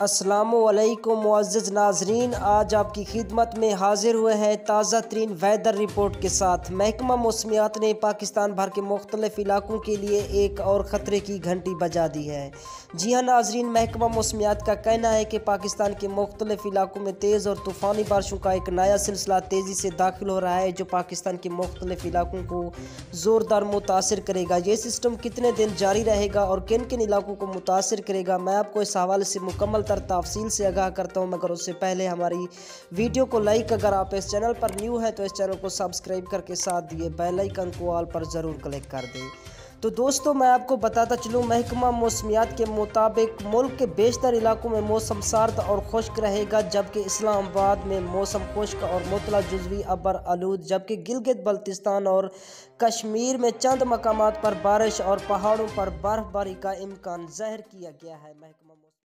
السلام علیکم معزز ناظرین، آج آپ کی خدمت میں حاضر ہوئے ہیں تازہ ترین ویدر رپورٹ کے ساتھ۔ محکمہ موسمیات نے پاکستان بھر کے مختلف علاقوں کے لیے ایک اور خطرے کی گھنٹی بجا دی ہے۔ جی ہاں ناظرین، محکمہ موسمیات کا کہنا ہے کہ پاکستان کے مختلف علاقوں میں تیز اور طوفانی بارشوں کا ایک نیا سلسلہ تیزی سے داخل ہو رہا ہے، جو پاکستان کے مختلف علاقوں کو زوردار متاثر کرے گا۔ یہ سسٹم کتنے دن جاری رہے گا اور کن کن علاقوں کو متاثر کرے گا، میں آپ کو اس حوالے سے مکمل تفصیل سے آگاہ کرتا ہوں، مگر اس سے پہلے ہماری ویڈیو کو لائک، اگر آپ اس چینل پر نیو ہیں تو اس چینل کو سبسکرائب کر کے ساتھ دیے بیل آئیکن کو آل پر ضرور کلک کر دیں۔ تو دوستو، میں آپ کو بتاتا چلوں، محکمہ موسمیات کے مطابق ملک کے بیشتر علاقوں میں موسم سرد اور خشک رہے گا، جبکہ اسلام آباد میں موسم خشک اور معتدل جزوی ابر آلود، جبکہ گلگت بلتستان اور کشمیر میں چند مقامات پر بارش اور پہاڑوں پر برف باری کا امکان ظاہر کیا گیا ہے۔ محکمہ